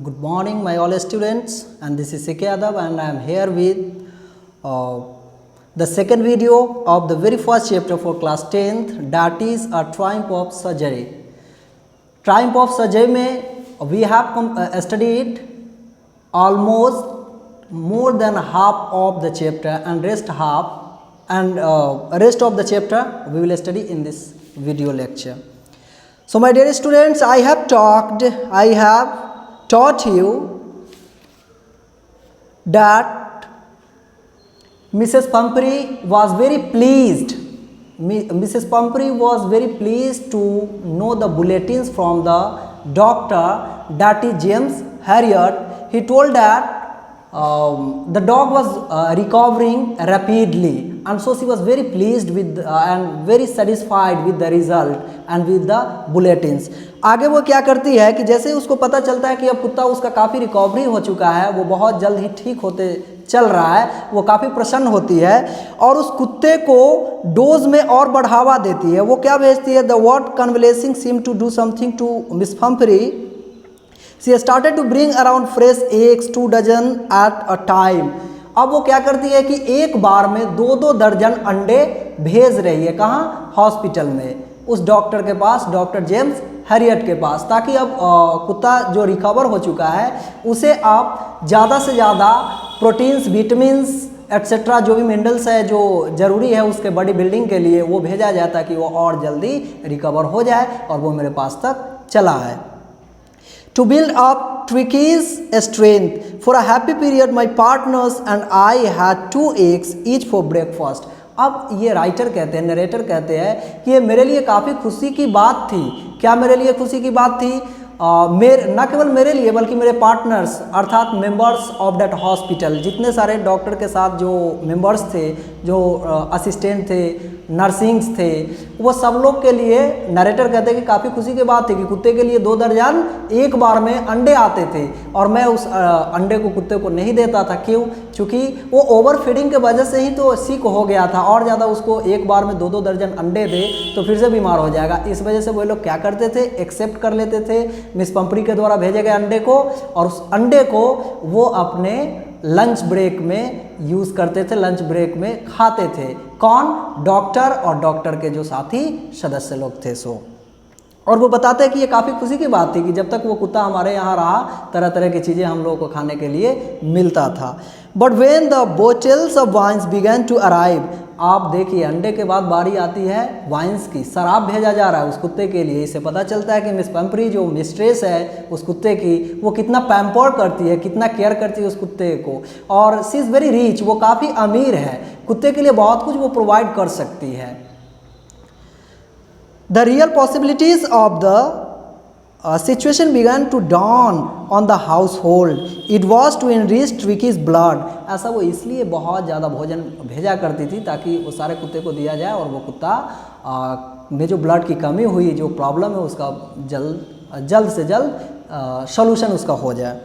Good morning, my all students, and this is Sikhe Adab, and I am here with the second video of the very first chapter for class 10th, that is a triumph of surgery. Triumph of surgery में we have studied almost more than half of the chapter, and rest of the chapter we will study in this video lecture. So my dear students, I have taught you that Mrs. Pumphrey was very pleased. Mrs. Pumphrey was very pleased to know the bulletins from the doctor, that is James Harriot. He told that the dog was recovering rapidly, and so she was very pleased with and very satisfied with the result and with the bulletins. आगे वो क्या करती है कि जैसे ही उसको पता चलता है कि अब कुत्ता उसका काफ़ी रिकवरी हो चुका है, वो बहुत जल्द ही ठीक होते चल रहा है, वो काफ़ी प्रसन्न होती है और उस कुत्ते को डोज में और बढ़ावा देती है. वो क्या भेजती है? The word convalescing seem to do something to miss Pumphrey. She started to bring around fresh eggs 2 dozen at a time. अब वो क्या करती है कि एक बार में 2-2 दर्जन अंडे भेज रही है. कहाँ? हॉस्पिटल में, उस डॉक्टर के पास, डॉक्टर जेम्स हैरियट के पास, ताकि अब कुत्ता जो रिकवर हो चुका है उसे आप ज़्यादा से ज़्यादा प्रोटीन्स, विटामिन्स एट्सेट्रा जो भी मिनरल्स है जो ज़रूरी है उसके बॉडी बिल्डिंग के लिए, वो भेजा जाए ताकि वो और जल्दी रिकवर हो जाए और वो मेरे पास तक चला है. To build up Tricky's strength for a happy period, my partners and I had 2 eggs each for breakfast. अब ये राइटर कहते हैं, नरेटर कहते हैं कि ये मेरे लिए काफ़ी खुशी की बात थी. क्या मेरे लिए खुशी की बात थी? न केवल मेरे लिए बल्कि मेरे पार्टनर्स अर्थात मेंबर्स ऑफ दैट हॉस्पिटल, जितने सारे डॉक्टर के साथ जो मेंबर्स थे, जो असिस्टेंट थे, नर्सिंग्स थे, वो सब लोग के लिए नरेटर कहते हैं कि काफ़ी खुशी की बात थी कि कुत्ते के लिए 2 दर्जन एक बार में अंडे आते थे और मैं उस अंडे को कुत्ते को नहीं देता था. क्यों? क्योंकि वो ओवर फीडिंग के वजह से ही तो सिक हो गया था, और ज़्यादा उसको एक बार में 2-2 दर्जन अंडे दे तो फिर से बीमार हो जाएगा. इस वजह से वो लोग क्या करते थे? एक्सेप्ट कर लेते थे मिस पम्फ्री के द्वारा भेजे गए अंडे को, और उस अंडे को वो अपने लंच ब्रेक में यूज़ करते थे, लंच ब्रेक में खाते थे. कौन? डॉक्टर और डॉक्टर के जो साथी सदस्य लोग थे सो. और वो बताते हैं कि ये काफ़ी खुशी की बात थी कि जब तक वो कुत्ता हमारे यहाँ रहा तरह तरह की चीज़ें हम लोगों को खाने के लिए मिलता था. But when the bottles of wines began to arrive. आप देखिए, अंडे के बाद बारी आती है वाइन्स की. शराब भेजा जा रहा है उस कुत्ते के लिए. इससे पता चलता है कि मिस पम्फ्री जो मिस्ट्रेस है उस कुत्ते की, वो कितना पैम्पर करती है, कितना केयर करती है उस कुत्ते को. और शी इज़ वेरी रिच, वो काफ़ी अमीर है, कुत्ते के लिए बहुत कुछ वो प्रोवाइड कर सकती है. The real possibilities of the situation began to dawn on the household. It was to enrich Tricky's blood. ऐसा वो इसलिए बहुत ज़्यादा भोजन भेजा करती थी ताकि वो सारे कुत्ते को दिया जाए और वो कुत्ता में जो ब्लड की कमी हुई, जो प्रॉब्लम है उसका जल्द से जल्द सॉल्यूशन उसका हो जाए.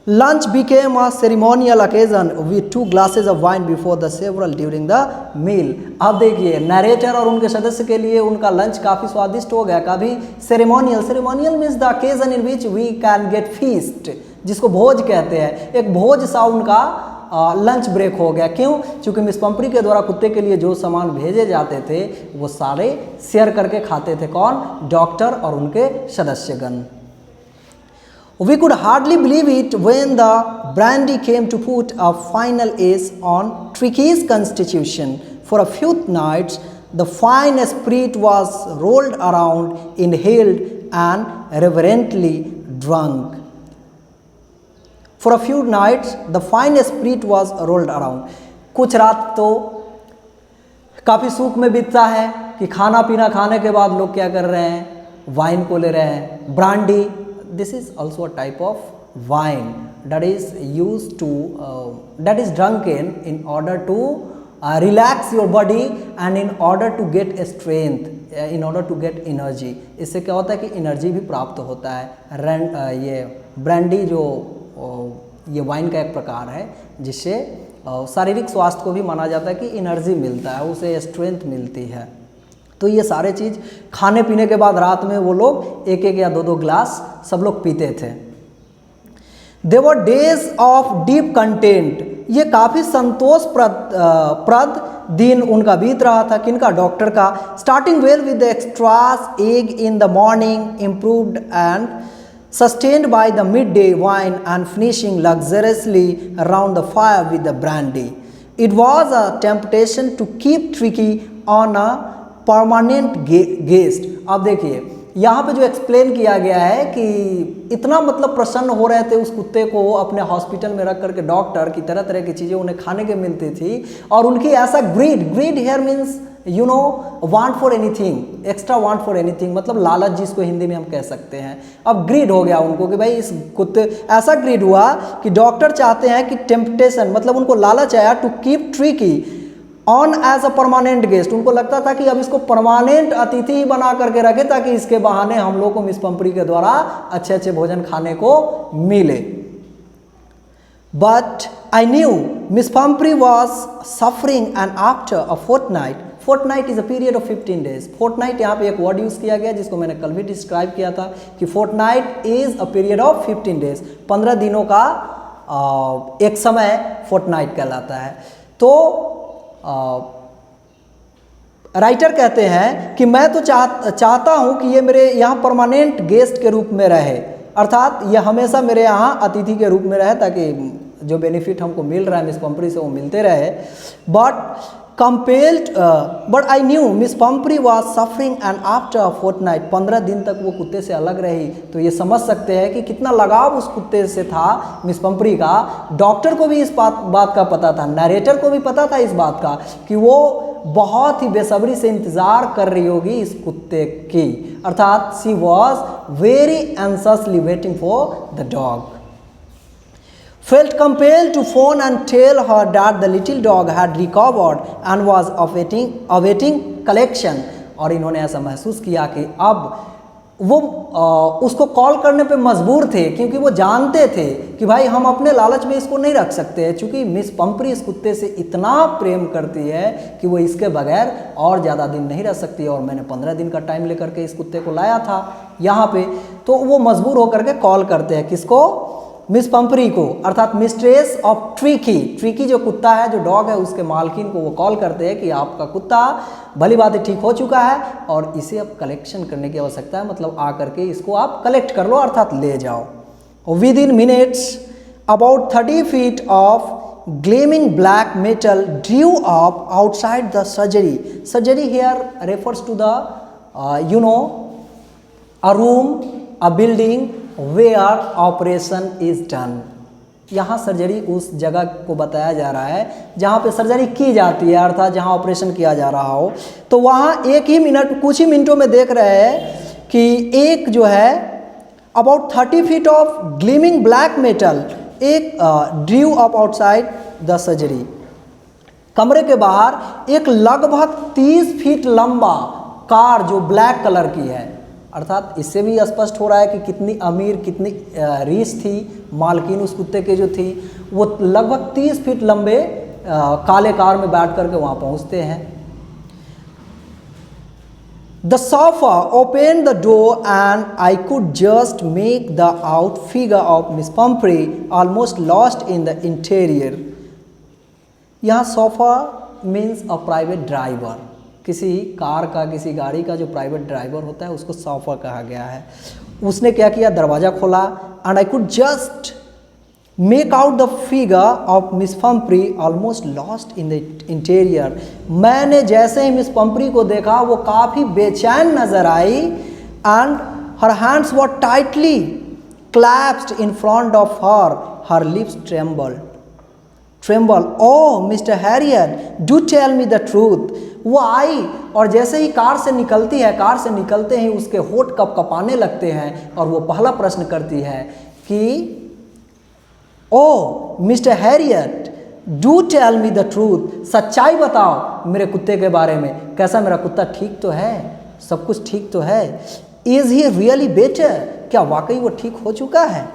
Lunch became a ceremonial occasion with 2 glasses of wine before the several during the meal. अब देखिए, नरेटर और उनके सदस्य के लिए उनका लंच काफ़ी स्वादिष्ट हो गया. काफ़ी ceremonial means the occasion in which we can get feast, जिसको भोज कहते हैं. एक भोज सा उनका लंच ब्रेक हो गया. क्यों? क्योंकि मिस पम्फ्री के द्वारा कुत्ते के लिए जो सामान भेजे जाते थे वो सारे शेयर करके खाते थे. कौन? डॉक्टर और उनके सदस्यगण. We could hardly believe it when the brandy came to put a final ace on Tricky's constitution. For a few nights, the fine spirit was rolled around, inhaled, and reverently drunk. For a few nights, the fine spirit was rolled around. कुछ रात तो काफ़ी सुख में बीतता है कि खाना पीना खाने के बाद लोग क्या कर रहे हैं? वाइन को ले रहे हैं. Brandy, this is also a type of wine that is used to that is drunken in order to relax your body and in order to get strength, in order to get energy. इससे क्या होता है कि energy भी प्राप्त होता है. ये ब्रांडी जो ये वाइन का एक प्रकार है जिससे शारीरिक स्वास्थ्य को भी माना जाता है कि एनर्जी मिलता है, उसे स्ट्रेंथ मिलती है. तो ये सारे चीज़ खाने पीने के बाद रात में वो लोग 1-1 या 2-2 ग्लास सब लोग पीते थे. देवर डेज ऑफ डीप कंटेंट, ये काफ़ी संतोष प्रद दिन उनका बीत रहा था, किनका, डॉक्टर का। Starting well with the extras egg in the morning, improved and sustained by the midday wine and finishing luxuriously around the fire with the brandy. It was a temptation to keep Tricky on a permanent guest. अब देखिए यहाँ पे जो explain किया गया है कि इतना मतलब प्रसन्न हो रहे थे उस कुत्ते को अपने हॉस्पिटल में रख करके डॉक्टर की, तरह तरह की चीज़ें उन्हें खाने के मिलती थी, और उनकी ऐसा greed here means you know want for anything, extra want for anything, मतलब लालच जिसको हिंदी में हम कह सकते हैं। अब ग्रीड हो गया उनको कि भाई इस कुत्ते, ऐसा ग्रीड हुआ कि डॉक्टर चाहते हैं कि टेम्पटेशन, मतलब उनको लालच आया to keep Tricki on as a permanent guest. उनको लगता था कि अब इसको परमानेंट अतिथि ही बना करके रखे ताकि इसके बहाने हम लोग को मिस पंपरी के द्वारा अच्छे अच्छे भोजन खाने को मिले। But I knew miss Pumphrey was suffering and after a fortnight, fortnight is a period of 15 days. Fortnight यहाँ पे एक वर्ड यूज़ किया गया जिसको मैंने कल भी डिस्क्राइब किया था कि fortnight is a period of 15 days, 15 दिनों का एक समय फोर्टनाइट कहलाता है। तो राइटर कहते हैं कि मैं तो चाहता हूँ कि ये मेरे यहाँ परमानेंट गेस्ट के रूप में रहे, अर्थात ये हमेशा मेरे यहाँ अतिथि के रूप में रहे ताकि जो बेनिफिट हमको मिल रहा है मिस पंपरी से वो मिलते रहे। But I knew miss Pumphrey was suffering and after a fortnight, 15 दिन तक वो कुत्ते से अलग रही, तो ये समझ सकते हैं कि कितना लगाव उस कुत्ते से था मिस पंपरी का। डॉक्टर को भी इस बात का पता था, नरेटर को भी पता था इस बात का कि वो बहुत ही बेसब्री से इंतज़ार कर रही होगी इस कुत्ते की, अर्थात she was very anxiously waiting for the dog. Felt compelled to phone and tell her that the little dog had recovered and was awaiting collection, और इन्होंने ऐसा महसूस किया कि अब वो उसको कॉल करने पे मजबूर थे क्योंकि वो जानते थे कि भाई हम अपने लालच में इसको नहीं रख सकते हैं, चूँकि मिस पंपरी इस कुत्ते से इतना प्रेम करती है कि वो इसके बगैर और ज़्यादा दिन नहीं रह सकती, और मैंने 15 दिन का टाइम लेकर के इस कुत्ते को लाया था यहाँ पे। तो वो मजबूर होकर के कॉल करते हैं किसको, मिस पंपरी को, अर्थात मिस्ट्रेस ऑफ ट्रिकी, ट्रिकी जो कुत्ता है, जो डॉग है, उसके मालकिन को वो कॉल करते हैं कि आपका कुत्ता भली बात ठीक हो चुका है और इसे अब कलेक्शन करने की आवश्यकता है, मतलब आकर के इसको आप कलेक्ट कर लो, अर्थात ले जाओ। Within minutes about 30 feet of gleaming black metal drew up outside the surgery. Surgery here refers to the you know a room, a building where operation is done. यहाँ सर्जरी उस जगह को बताया जा रहा है जहाँ पे सर्जरी की जाती है, अर्थात जहाँ ऑपरेशन किया जा रहा हो। तो वहाँ कुछ ही मिनटों में देख रहे हैं कि एक जो है about 30 feet of gleaming black metal, एक drew up outside the surgery, कमरे के बाहर एक लगभग 30 फीट लंबा कार जो ब्लैक कलर की है, अर्थात इससे भी स्पष्ट हो रहा है कि कितनी अमीर, कितनी रीच थी मालकिन उस कुत्ते के जो थी। वो लगभग 30 फीट लंबे काले कार में बैठ करके वहाँ पहुँचते हैं। The chauffeur open the door and I could just make the out figure of miss Pumphrey almost lost in the interior. यहाँ chauffeur means a private driver, किसी कार का, किसी गाड़ी का जो प्राइवेट ड्राइवर होता है उसको सोफा कहा गया है। उसने क्या किया, दरवाज़ा खोला and I could just make out the figure of miss Pumphrey almost lost in the interior. मैंने जैसे ही मिस पंपरी को देखा वो काफ़ी बेचैन नजर आई and her hands were tightly clasped in front of her lips tremble. Oh mister Herriot do tell me the truth. वो आई और जैसे ही कार से निकलती है, कार से निकलते ही उसके होठ कँपाने लगते हैं और वो पहला प्रश्न करती है कि oh mister Herriot do tell me the truth, सच्चाई बताओ मेरे कुत्ते के बारे में, कैसा मेरा कुत्ता, ठीक तो है, सब कुछ ठीक तो है। इज़ ही रियली बेटर, क्या वाकई वो ठीक हो चुका है।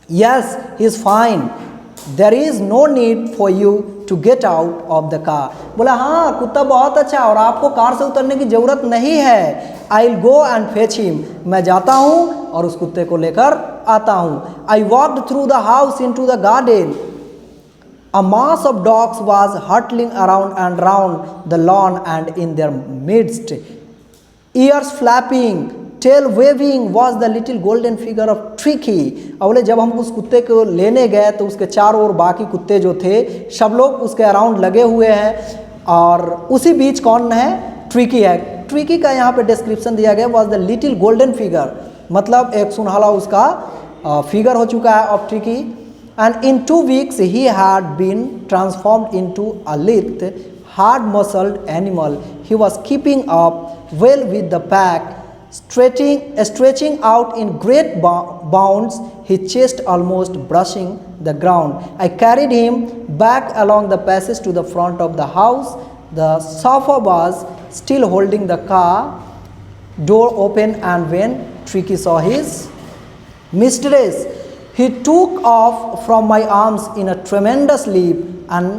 Yes he is fine, there is no need for you to get out of the car. बोला हाँ कुत्ता बहुत अच्छा और आपको कार से उतरने की ज़रूरत नहीं है। I will go and fetch him, मैं जाता हूँ और उस कुत्ते को लेकर आता हूँ. I walked through the house into the garden. A mass of dogs was hurtling around and round the lawn and in their midst, ears flapping, tail waving, was the little golden figure of Tricky. बोले जब हम उस कुत्ते को लेने गए तो उसके चारों ओर बाकी कुत्ते जो थे सब लोग उसके अराउंड लगे हुए हैं और उसी बीच कौन है? ट्रिकी है. ट्रिकी का यहाँ पे डिस्क्रिप्शन दिया गया was the little golden figure, मतलब एक सुनहला उसका फिगर हो चुका है of Tricki. And in 2 weeks he had been transformed into a lithe hard muscled animal. He was keeping up well with the pack, stretching out in great bounds, his chest almost brushing the ground. I carried him back along the passage to the front of the house. The chauffeur was still holding the car door open, and when Tricky saw his mistress, he took off from my arms in a tremendous leap and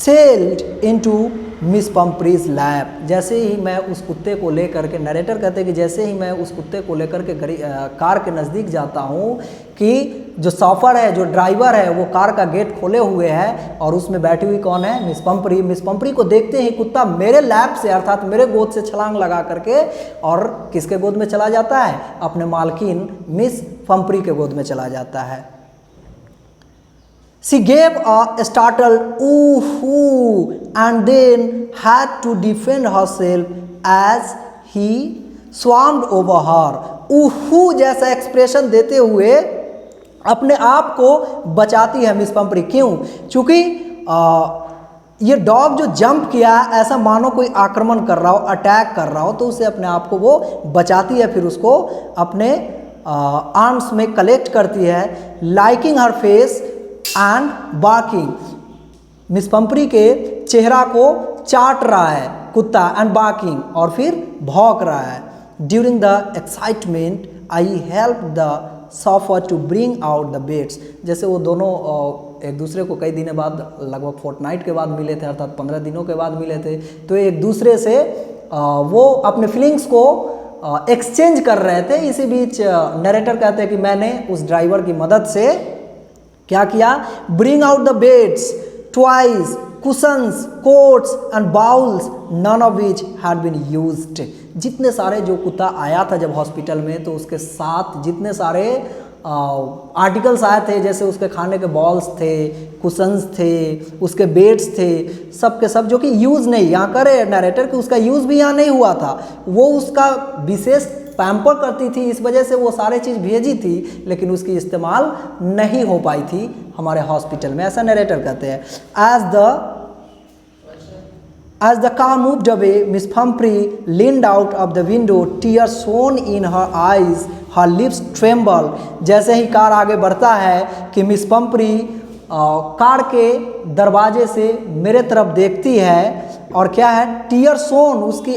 sailed into miss Pumphrey's lap. जैसे ही मैं उस कुत्ते को लेकर के, narrator कहते हैं कि जैसे ही मैं उस कुत्ते को लेकर के कार के नज़दीक जाता हूँ कि जो सॉफर है, जो ड्राइवर है, वो कार का गेट खोले हुए है और उसमें बैठी हुई कौन है? मिस पम्प्री. मिस पम्प्री को देखते ही कुत्ता मेरे लैप से अर्थात मेरे गोद से छलांग लगा करके और किसके गोद में चला जाता है? अपने मालकिन मिस पम्प्री के गोद में चला जाता है. She gave a startled ooh and then had to defend herself as he swarmed over her. ooh जैसा एक्सप्रेशन देते हुए अपने आप को बचाती है मिस पम्प्री. क्यों? चूँकि ये डॉग जो जंप किया ऐसा मानो कोई आक्रमण कर रहा हो, अटैक कर रहा हो, तो उसे अपने आप को वो बचाती है, फिर उसको अपने आर्म्स में कलेक्ट करती है. Licking her face and barking. Miss Pumphrey के चेहरा को चाट रहा है कुत्ता, एंड बार्किंग, और फिर भौंक रहा है. During the excitement I help the chauffeur to bring out the beds. जैसे वो दोनों एक दूसरे को कई दिनों बाद, लगभग फोर्टनाइट के बाद मिले थे, अर्थात 15 दिनों के बाद मिले थे, तो एक दूसरे से वो अपने फीलिंग्स को एक्सचेंज कर रहे थे. इसी बीच नरेटर कहते हैं कि मैंने उस ड्राइवर की मदद से क्या किया? Bring out the beds, toys, cushions, coats and bowls, none of which had been used. जितने सारे जो कुत्ता आया था जब हॉस्पिटल में, तो उसके साथ जितने सारे आर्टिकल्स आए थे, जैसे उसके खाने के बॉल्स थे, कुशंस थे, उसके बेड्स थे, सब के सब जो कि यूज़ नहीं, यहाँ करे नरेटर कि उसका यूज़ भी यहाँ नहीं हुआ था, वो उसका विशेष पैम्पर करती थी, इस वजह से वो सारे चीज़ भेजी थी, लेकिन उसकी इस्तेमाल नहीं हो पाई थी हमारे हॉस्पिटल में, ऐसा नरेटर कहते हैं. As the car moved away, Miss Pumphrey leaned out of the window, tears shone in her eyes, her lips trembled. जैसे ही कार आगे बढ़ता है कि मिस पम्प्री कार के दरवाजे से मेरे तरफ देखती है, और क्या है? टीयर सोन, उसकी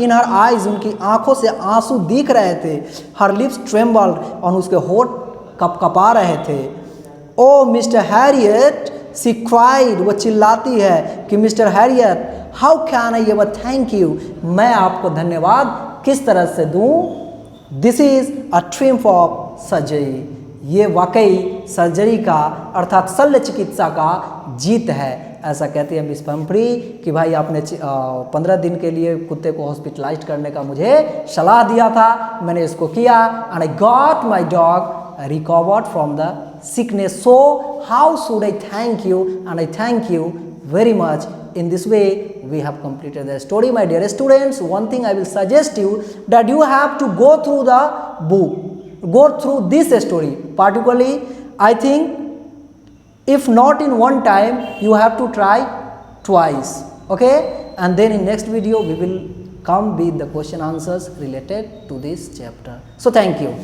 इन हर आइज, उनकी आंखों से आंसू दिख रहे थे. हर लिप्स ट्रेम्बल्ड, और उसके होठ कपकपा रहे थे. ओ मिस्टर हैरियट, सी क्राइड, वो चिल्लाती है कि mister Harriet, how can I ever thank you, मैं आपको धन्यवाद किस तरह से दूं? This is a triumph of surgery, ये वाकई सर्जरी का अर्थात शल्य चिकित्सा का जीत है. ऐसा कहती है मिस पम्प्री कि भाई आपने 15 दिन के लिए कुत्ते को हॉस्पिटलाइज करने का मुझे सलाह दिया था, मैंने इसको किया, and I got my dog recovered from the sickness. So how should I thank you? And I thank you very much. In this way we have completed the story. My dear students, one thing I will suggest you, that you have to go through the book, go through this story particularly. I think if not in one time, you have to try twice, okay? And then in next video we will come with the question answers related to this chapter. So thank you.